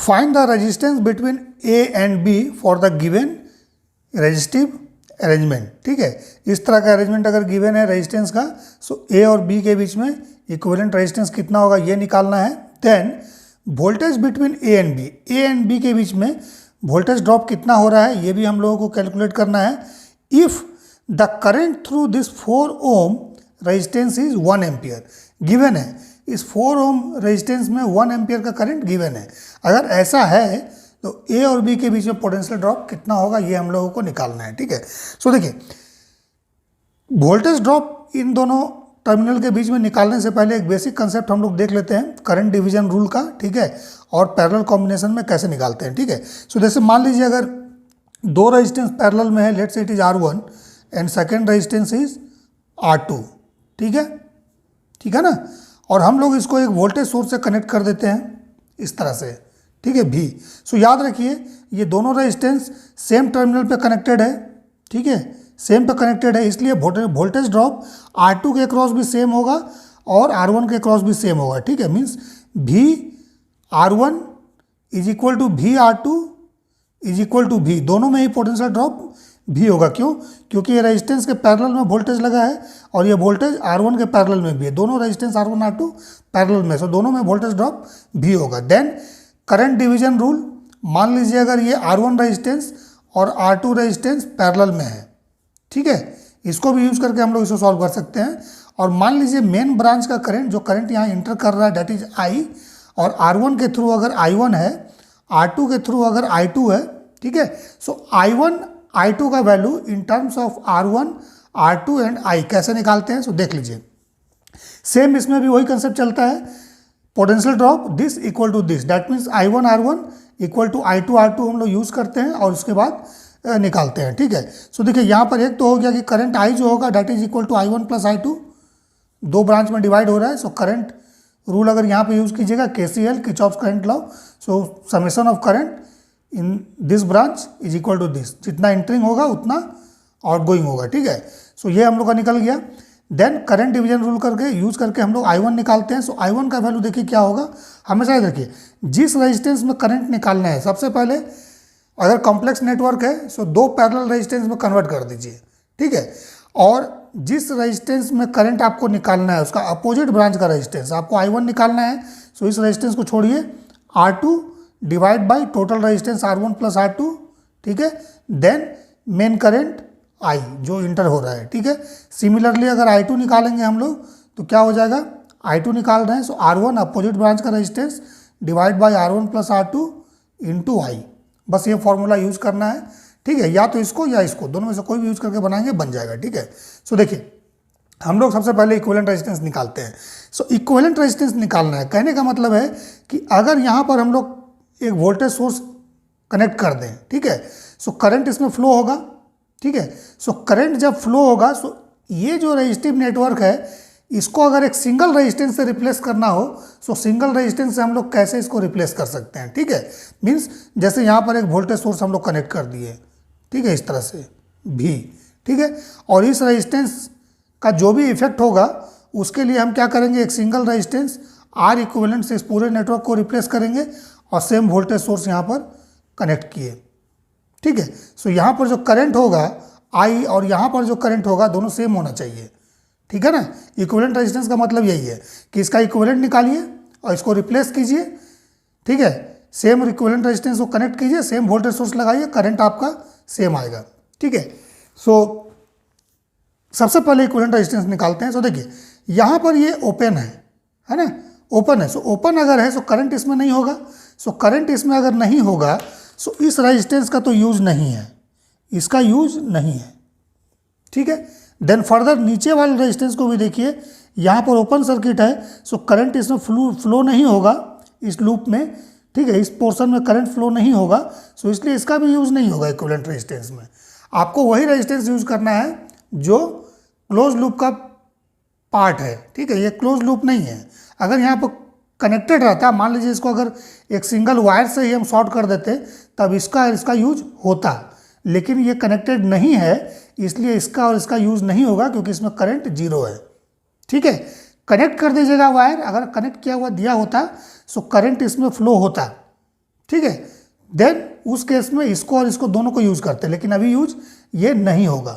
Find the resistance between A and B for the given resistive arrangement. ठीक है, इस तरह का अरेंजमेंट अगर गिवन है रेजिस्टेंस का, सो ए और बी के बीच में इक्विवेलेंट रेजिस्टेंस कितना होगा ये निकालना है। Then voltage between A and B के बीच में वोल्टेज ड्रॉप कितना हो रहा है ये भी हम लोगों को कैलकुलेट करना है। If the current through this 4 ohm resistance is 1 ampere, given है इस 4 ओम रेजिस्टेंस में 1 एम्पियर का करंट गिवन है। अगर ऐसा है तो ए और बी के बीच में पोटेंशियल ड्रॉप कितना होगा ये हम लोगों को निकालना है। ठीक है, सो देखिए वोल्टेज ड्रॉप इन दोनों टर्मिनल के बीच में निकालने से पहले एक बेसिक कंसेप्ट हम लोग देख लेते हैं करंट डिवीजन रूल का। ठीक है, और पैरेलल कॉम्बिनेशन में कैसे निकालते हैं। ठीक है, सो जैसे मान लीजिए अगर दो रेजिस्टेंस पैरेलल में है, let's say it is R1 and second resistance is R2। ठीक है ना, और हम लोग इसको एक वोल्टेज सोर्स से कनेक्ट कर देते हैं इस तरह से। ठीक है, भी सो याद रखिए ये दोनों रेजिस्टेंस सेम टर्मिनल पे कनेक्टेड है। ठीक है, सेम पे कनेक्टेड है, इसलिए वोल्टेज ड्रॉप R2 के क्रॉस भी सेम होगा और R1 के क्रॉस भी सेम होगा। ठीक है, means V R1 is equal to V R2 is equal to V, दोनों में ही पोटेंशियल ड्रॉप V होगा। क्यों? क्योंकि ये रेजिस्टेंस के पैरेलल में वोल्टेज लगा है और ये वोल्टेज R1 के पैरेलल में भी है, दोनों रेजिस्टेंस R1 R2 पैरेलल में, सो दोनों में वोल्टेज ड्रॉप V होगा। देन करंट डिवीजन रूल, मान लीजिए अगर ये R1 रेजिस्टेंस और R2 रेजिस्टेंस पैरेलल में है। ठीक है, इसको भी यूज करके हम लोग इसको सॉल्व कर सकते हैं। और मान लीजिए मेन ब्रांच का करंट, जो करंट यहाँ इंटर कर रहा है डेट इज I, और R1 के थ्रू अगर I1 है, R2 के थ्रू अगर I2 है। ठीक है, सो I1 I2 का value in terms of R1 R2 and I कैसे निकालते हैं, सो देख लीजिए। सेम इसमें भी वही कंसेप्ट चलता है, potential drop this equal to this, that means I1 R1 equal to I2 R2 हम लोग यूज़ करते हैं और उसके बाद निकालते हैं। ठीक है, सो देखिए यहाँ पर एक तो हो गया कि करंट I जो होगा that is equal to I1 plus I2, दो ब्रांच में डिवाइड हो रहा है। सो करंट रूल अगर यहाँ पे यूज़ कीजिएगा KCL Kirchhoff's current law, so summation of current in this branch is equal to this, जितना एंटरिंग होगा उतना आउट गोइंग होगा। ठीक है, सो ये हम लोग का निकल गया। देन करंट डिवीजन रूल करके यूज करके हम लोग I1 निकालते हैं। सो I1 का वैल्यू देखिए क्या होगा, हमेशा याद रखिए जिस रेजिस्टेंस में करंट निकालना है, सबसे पहले अगर कॉम्प्लेक्स नेटवर्क है सो दो पैरेलल रेजिस्टेंस में कन्वर्ट कर दीजिए। ठीक है, और जिस रेजिस्टेंस में करंट आपको निकालना है उसका अपोजिट ब्रांच का रेजिस्टेंस आपको I1 निकालना है। सो इस रेजिस्टेंस को छोड़िए, R2 divide by total resistance R1 plus R2। ठीक है, देन मेन करंट I जो इंटर हो रहा है। ठीक है, सिमिलरली अगर I2 निकालेंगे हम लोग तो क्या हो जाएगा, I2 निकाल रहे हैं, सो R1 अपोजिट ब्रांच का resistance divide by R1 plus R2 into I, बस ये फॉर्मूला यूज़ करना है। ठीक है, या तो इसको या इसको, दोनों में से कोई भी यूज़ करके बनाएंगे बन जाएगा। ठीक है, सो देखिए हम लोग सबसे पहले इक्विवेलेंट रेजिस्टेंस निकालते हैं। सो इक्विवेलेंट रेजिस्टेंस निकालना है, कहने का मतलब है कि अगर यहाँ पर हम लोग एक वोल्टेज सोर्स कनेक्ट कर दें, ठीक है, सो करंट इसमें फ्लो होगा। ठीक है, सो करंट जब फ्लो होगा, सो ये जो रेजिस्टिव नेटवर्क है इसको अगर एक सिंगल रेजिस्टेंस से रिप्लेस करना हो, सो सिंगल रेजिस्टेंस से हम लोग कैसे इसको रिप्लेस कर सकते हैं। ठीक है, मीन्स जैसे यहाँ पर एक वोल्टेज सोर्स हम लोग कनेक्ट कर दिए, ठीक है, इस तरह से भी। ठीक है, और इस रेजिस्टेंस का जो भी इफेक्ट होगा उसके लिए हम क्या करेंगे, एक सिंगल रेजिस्टेंस R इक्विवेलेंट से इस पूरे नेटवर्क को रिप्लेस करेंगे और सेम वोल्टेज सोर्स यहाँ पर कनेक्ट किए। ठीक है, सो यहाँ पर जो करंट होगा I और यहाँ पर जो करंट होगा दोनों सेम होना चाहिए। ठीक है ना, इक्विवेलेंट रेजिस्टेंस का मतलब यही है कि इसका इक्विवेलेंट निकालिए और इसको रिप्लेस कीजिए। ठीक है, सेम इक्विवेलेंट रेजिस्टेंस को कनेक्ट कीजिए, सेम वोल्टेज सोर्स लगाइए, करंट आपका सेम आएगा। ठीक है, सो सबसे पहले इक्विवेलेंट रेजिस्टेंस निकालते हैं। सो देखिए यहाँ पर ये ओपन है ना, ओपन है, सो ओपन अगर है सो करंट इसमें नहीं होगा। सो करंट इसमें अगर नहीं होगा सो इस रेजिस्टेंस का तो यूज नहीं है, इसका यूज नहीं है। ठीक है, देन फर्दर नीचे वाले रेजिस्टेंस को भी देखिए, यहाँ पर ओपन सर्किट है, सो करंट इसमें फ्लो नहीं होगा इस लूप में। ठीक है, इस पोर्शन में करंट फ्लो नहीं होगा, सो इसलिए इसका भी यूज नहीं होगा इक्विवेलेंट रेजिस्टेंस में। आपको वही रेजिस्टेंस यूज करना है जो क्लोज लूप का पार्ट है। ठीक है, ये क्लोज लूप नहीं है। अगर यहाँ पर कनेक्टेड रहता, मान लीजिए इसको अगर एक सिंगल वायर से ही हम शॉर्ट कर देते तब इसका यूज होता, लेकिन ये कनेक्टेड नहीं है इसलिए इसका और इसका यूज नहीं होगा क्योंकि इसमें करंट जीरो है। ठीक है, कनेक्ट कर दीजिएगा वायर, अगर कनेक्ट किया हुआ दिया होता सो करंट इसमें फ्लो होता। ठीक है। देन उस केस में इसको और इसको दोनों को यूज करते हैं, लेकिन अभी यूज ये नहीं होगा।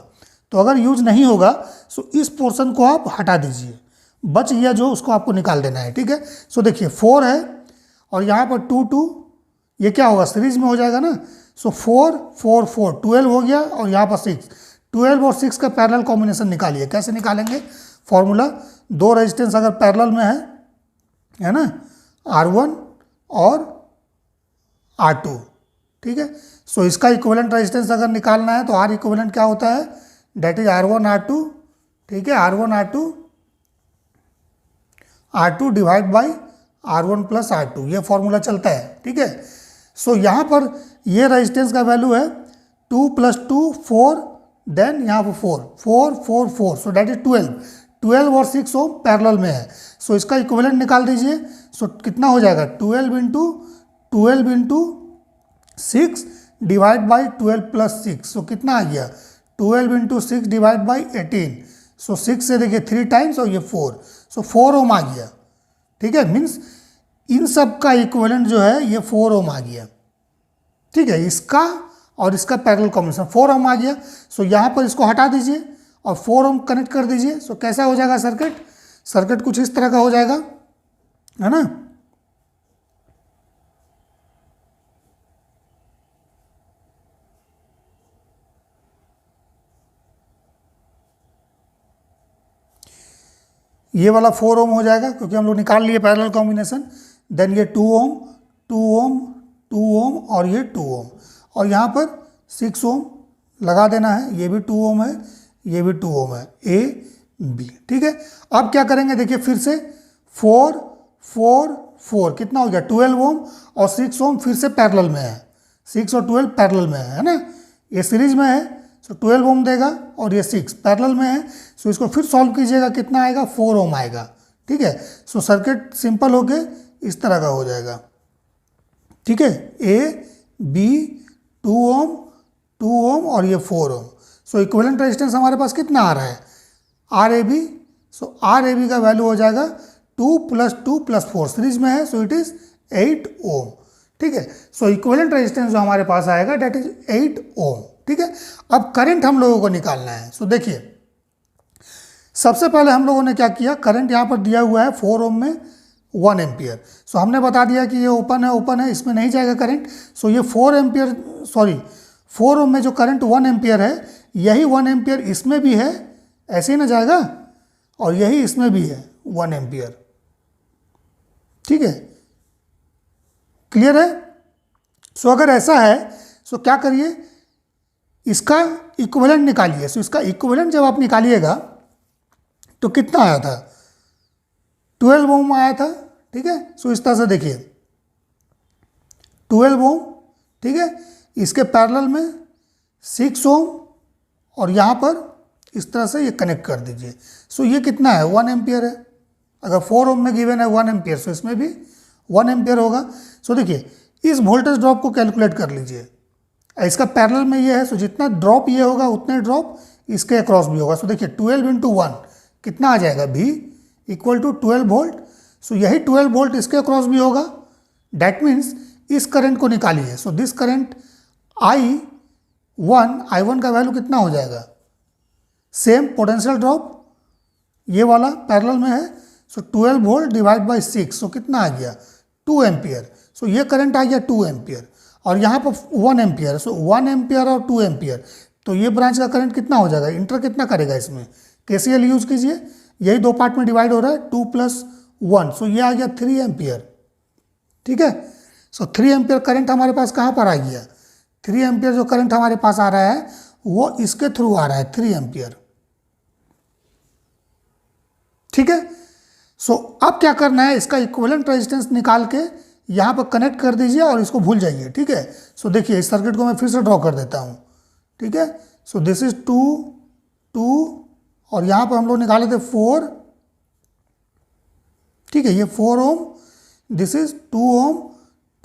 तो अगर यूज नहीं होगा तो इस पोर्शन को आप हटा दीजिए, बच गया जो उसको आपको निकाल देना है, ठीक है। सो देखिए 4 है और यहाँ पर 2 2, ये क्या होगा सीरीज में हो जाएगा ना। सो 4 4 4 12 हो गया और यहाँ पर 6, 12 और 6 का पैरेलल कॉम्बिनेशन निकालिए। कैसे निकालेंगे? फॉर्मूला, दो रेजिस्टेंस अगर पैरेलल में है ना, R1 और R2, ठीक है। सो इसका इक्विवेलेंट रेजिस्टेंस अगर निकालना है तो R इक्विवेलेंट क्या होता है, डेट इज R1 R2, ठीक है। R1 R2 R2 divide by R1 plus R2, ये फॉर्मूला चलता है, ठीक है। सो यहाँ पर ये रेजिस्टेंस का वैल्यू है 2 + 2 4, देन यहाँ पर 4 4 4 4, सो डेट इज 12, 12 और 6 ओम पैरेलल में है। सो इसका इक्विवेलेंट निकाल दीजिए। सो कितना हो जाएगा, 12 इंटू 6 डिवाइड बाई 12 + 6, सो कितना आ गया, 12 इंटू 6 डिवाइड बाई 18। सो 6 से देखिए 3 टाइम्स और ये 4, सो 4 ओम आ गया, ठीक है। मीन्स इन सब का इक्विवेलेंट जो है ये 4 ओम आ गया, ठीक है। इसका और इसका पैरेलल कॉम्बिनेशन 4 ओम आ गया। सो यहाँ पर इसको हटा दीजिए और 4 ओम कनेक्ट कर दीजिए। सो कैसा हो जाएगा सर्किट, सर्किट कुछ इस तरह का हो जाएगा, है ना। ये वाला 4 ओम हो जाएगा क्योंकि हम लोग निकाल लिए पैरेलल कॉम्बिनेशन। देन ये 2 ओम 2 ओम 2 ओम और ये 2 ओम, और यहाँ पर 6 ओम लगा देना है। ये भी 2 ओम है, ये भी 2 ओम है, A B, ठीक है। अब क्या करेंगे, देखिए फिर से 4 4 4 कितना हो गया, 12 ओम और 6 ओम फिर से पैरेलल में है, 6 और 12 पैरेलल में है ना। ये सीरीज में है, सो 12 ओम देगा और ये 6 पैरेलल में है। सो इसको फिर सॉल्व कीजिएगा, कितना आएगा, 4 ओम आएगा, ठीक है। सो सर्किट सिंपल होके इस तरह का हो जाएगा, ठीक है। A B 2 ओम 2 ओम और ये 4 ओम। सो इक्विवेलेंट रेजिस्टेंस हमारे पास कितना आ रहा है, RAB। सो RAB का वैल्यू हो जाएगा 2 + 2 + 4, सीरीज में है, सो इट इज 8 ओम, ठीक है। सो इक्विवेलेंट रेजिस्टेंस जो हमारे पास आएगा डेट इज 8 ओम, ठीक है। अब करंट हम लोगों को निकालना है। सो देखिए सबसे पहले हम लोगों ने क्या किया, करंट यहाँ पर दिया हुआ है 4 ओम में 1 एम्पियर। सो हमने बता दिया कि ये ओपन है, इसमें नहीं जाएगा करंट। सो ये 4 ओम में जो करंट 1 एम्पियर है, यही 1 एम्पियर इसमें भी है, ऐसे ही ना जाएगा, और यही इसमें भी है 1 एम्पियर, ठीक है। क्लियर है। सो अगर ऐसा है सो क्या करिए, इसका इक्विवेलेंट निकालिए। सो इसका इक्विवेलेंट जब आप निकालिएगा तो कितना आया था, 12 ओम आया था, ठीक है। सो इस तरह से देखिए 12 ओम, ठीक है। इसके पैरेलल में 6 ओम और यहाँ पर इस तरह से ये कनेक्ट कर दीजिए। सो ये कितना है, 1 एम्पियर है। अगर 4 ओम में गिवन है 1 एम्पियर, सो इसमें भी 1 एम्पियर होगा। सो देखिए इस वोल्टेज ड्रॉप को कैलकुलेट कर लीजिए। इसका पैरेलल में ये है, सो जितना ड्रॉप ये होगा उतने ड्रॉप इसके अक्रॉस भी होगा। सो देखिए 12 इंटू 1 कितना आ जाएगा, V = 12 वोल्ट। सो यही 12 वोल्ट इसके अक्रॉस भी होगा। डैट मीन्स इस करंट को निकालिए। सो दिस करंट I1 का वैल्यू कितना हो जाएगा, सेम पोटेंशियल ड्रॉप ये वाला पैरेलल में है। सो 12 वोल्ट डिवाइड बाई 6, सो कितना आ गया, 2 एम्पियर। सो ये करंट आ गया 2 एम्पियर और यहाँ पर 1 एम्पियर। सो 1 एम्पियर और 2 एम्पियर, तो ये ब्रांच का करंट कितना हो जाएगा, इंटर कितना करेगा इसमें, KCL यूज कीजिए। यही दो पार्ट में डिवाइड हो रहा है, 2 + 1, सो ये आ गया 3 एम्पियर, ठीक है। सो 3 एम्पियर करंट हमारे पास कहाँ पर आ गया, 3 एम्पियर जो करंट हमारे पास आ रहा है वो इसके थ्रू आ रहा है, 3 एम्पियर, ठीक है। सो अब क्या करना है, इसका इक्विवेलेंट रेजिस्टेंस निकाल के यहाँ पर कनेक्ट कर दीजिए और इसको भूल जाइए, ठीक है। सो देखिए इस सर्किट को मैं फिर से ड्रॉ कर देता हूँ, ठीक है। सो दिस इज 2 2 और यहाँ पर हम लोग निकाले थे 4, ठीक है। ये 4 ओम, दिस इज 2 ओम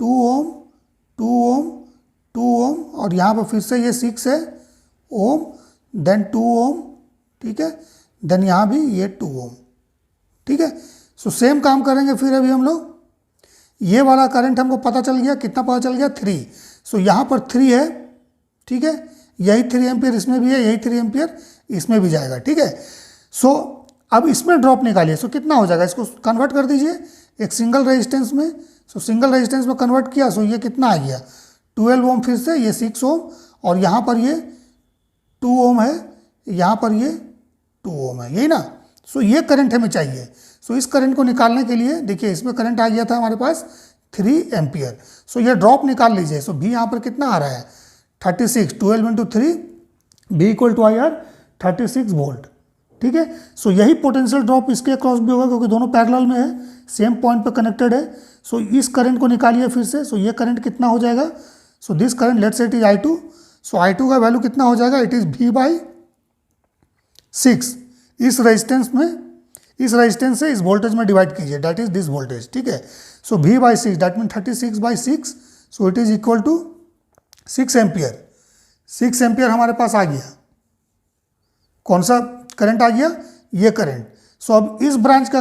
2 ओम 2 ओम 2 ओम और यहाँ पर फिर से ये 6 है ओम, देन 2 ओम, ठीक है। देन यहाँ भी ये 2 ओम, ठीक है। सो सेम काम करेंगे फिर अभी हम लोग। ये वाला करंट हमको पता चल गया, कितना पता चल गया 3। सो यहाँ पर 3 है, ठीक है, यही 3 एम्पियर इसमें भी है, यही 3 एम्पियर इसमें भी जाएगा, ठीक है। सो अब इसमें ड्रॉप निकालिए, सो कितना हो जाएगा, इसको कन्वर्ट कर दीजिए एक सिंगल रेजिस्टेंस में। सो सिंगल रेजिस्टेंस में कन्वर्ट किया, सो ये कितना आ गया 12 ओम, फिर से ये 6 ओम, और यहाँ पर ये 2 ओम है, यहाँ पर ये 2 ओम है, यही ना। सो ये करंट हमें चाहिए। सो इस करंट को निकालने के लिए देखिए इसमें करंट आ गया था हमारे पास 3 एम्पियर। सो ये ड्रॉप निकाल लीजिए। सो भी यहाँ पर कितना आ रहा है 36, 12 × 3, B = IR 36 वोल्ट, ठीक है। सो यही पोटेंशियल ड्रॉप इसके अक्रॉस भी होगा, क्योंकि दोनों पैरेलल में है, सेम पॉइंट पे कनेक्टेड है। सो इस करंट को निकालिए फिर से। सो ये करंट कितना हो जाएगा, so this current let's say it is I2। So I2 का वैल्यू कितना हो जाएगा, इट इज V/6। इस रेजिस्टेंस में, इस रेजिस्टेंस से इस वोल्टेज में डिवाइड कीजिए, दैट इज दिस वोल्टेज, ठीक है। So V/6 that mean 36/6, so it is equal to 6 ampere. 6 ampere हमारे पास आ गया। कौन सा करंट आ गया, ये करंट। सो अब इस ब्रांच का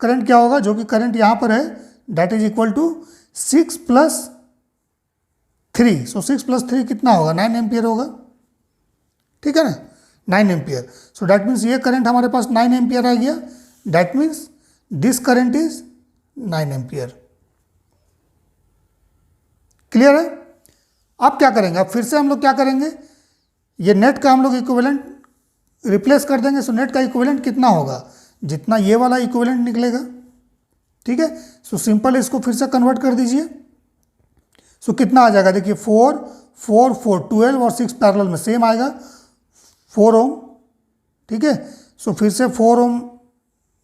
करंट क्या होगा, जो कि करंट यहाँ पर है, that is equal to 6 + 3। So 6 + 3 कितना होगा, 9 एम्पियर होगा, ठीक है ना, 9 एम्पियर। सो दैट मीन्स ये करंट हमारे पास 9 एम्पियर आ गया। That means this current is 9 ampere. Clear है। अब क्या करेंगे, अब फिर से हम लोग क्या करेंगे, ये नेट का हम लोग इक्विवेलेंट रिप्लेस कर देंगे। सो नेट का इक्विवेलेंट कितना होगा, जितना ये वाला इक्विवेलेंट निकलेगा, ठीक है। सो सिंपल इसको फिर से कन्वर्ट कर दीजिए। सो कितना आ जाएगा, देखिए 4, 4, 4, 12 और 6 पैरेलल में सेम आएगा 4 ओम, ठीक है। सो फिर से 4 ओम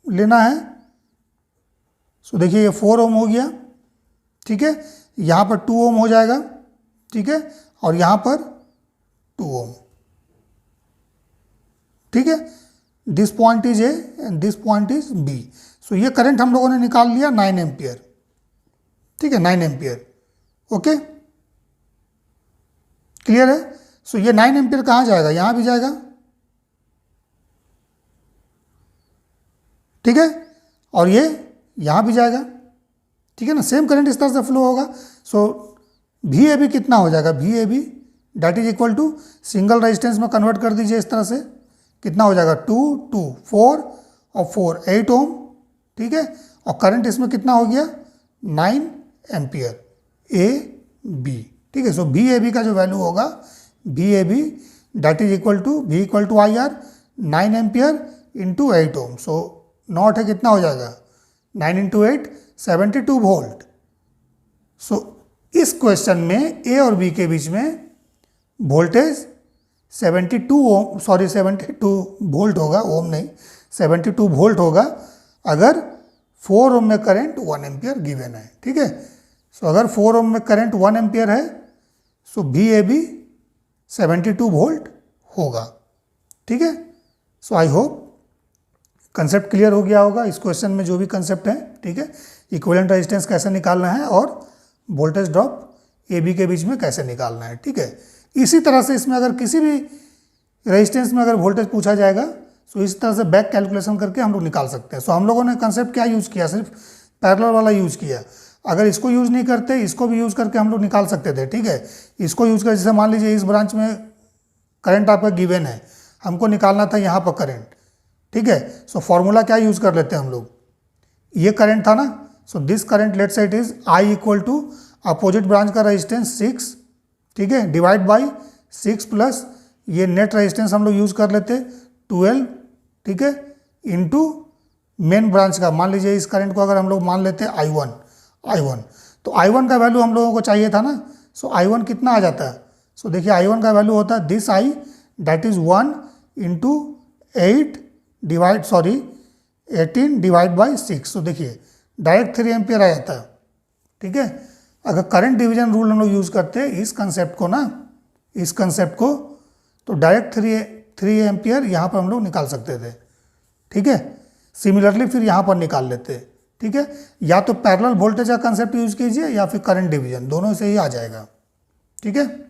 लेना है। सो देखिए ये 4 ओम हो गया, ठीक है। यहाँ पर 2 ओम हो जाएगा, ठीक है, और यहाँ पर 2 ओम, ठीक है। This point is A and this point is B. So ये करंट हम लोगों ने निकाल लिया 9 एम्पियर, ठीक है, 9 एम्पियर, ओके, क्लियर है। सो ये 9 एम्पियर कहाँ जाएगा, यहाँ भी जाएगा, ठीक है, और ये यहाँ भी जाएगा, ठीक है ना, सेम करंट इस तरह से फ्लो होगा। सो VAB कितना हो जाएगा, VAB that is equal to single resistance में कन्वर्ट कर दीजिए इस तरह से, कितना हो जाएगा 2, 2, 4 और 4, 8 ओम, ठीक है। और करंट इसमें कितना हो गया 9 एम्पियर AB, ठीक है। सो VAB का जो वैल्यू होगा, VAB that is equal to V = IR 9 ampere into 8 ohm. So not है, कितना हो जाएगा 9 × 8 72 वोल्ट। सो इस क्वेश्चन में A और B के बीच में वोल्टेज 72 ओम, सॉरी 72 वोल्ट होगा, ओम नहीं, 72 वोल्ट होगा अगर 4 ओम में करंट 1 एम्पियर गिवन है, ठीक है। सो अगर 4 ओम में करंट 1 एम्पियर है, सो VAB 72 वोल्ट होगा, ठीक है। सो आई होप कंसेप्ट क्लियर हो गया होगा इस क्वेश्चन में, जो भी कंसेप्ट है, ठीक है। इक्विवेलेंट रेजिस्टेंस कैसे निकालना है और वोल्टेज ड्रॉप AB के बीच में कैसे निकालना है, ठीक है। इसी तरह से इसमें अगर किसी भी रेजिस्टेंस में अगर वोल्टेज पूछा जाएगा, सो इस तरह से बैक कैलकुलेशन करके हम लोग निकाल सकते हैं। सो हम लोगों ने कंसेप्ट क्या यूज़ किया, सिर्फ पैरेलल वाला यूज़ किया। अगर इसको यूज़ नहीं करते, इसको भी यूज़ करके हम लोग निकाल सकते थे, ठीक है। इसको यूज़ कर, जैसे मान लीजिए इस ब्रांच में करंट आपका गिवन है, हमको निकालना था यहाँ पर करंट, ठीक है। सो फॉर्मूला क्या यूज़ कर लेते हैं हम लोग, ये करंट था ना, so this current let's say it is I = opposite branch का रेजिस्टेंस 6, ठीक है, डिवाइड बाई 6 प्लस ये नेट रेजिस्टेंस हम लोग यूज़ कर लेते 12, ठीक है, इंटू मेन ब्रांच का, मान लीजिए इस करंट को अगर हम लोग मान लेते I1, तो I1 का वैल्यू हम लोगों को चाहिए था ना। सो I1 कितना आ जाता है, सो देखिए I1 का वैल्यू होता है this I that is 1 × 18 divide by 6। सो देखिए डायरेक्ट 3 एम्पियर आ जाता है, ठीक है। अगर करंट डिवीजन रूल हम लोग यूज़ करते हैं इस कंसेप्ट को ना, इस कंसेप्ट को, तो डायरेक्ट 3 एम्पियर यहाँ पर हम लोग निकाल सकते थे, ठीक है। सिमिलरली फिर यहाँ पर निकाल लेते, ठीक है। या तो पैरेलल वोल्टेज का कंसेप्ट यूज़ कीजिए या फिर करंट डिवीजन, दोनों से ही आ जाएगा, ठीक है।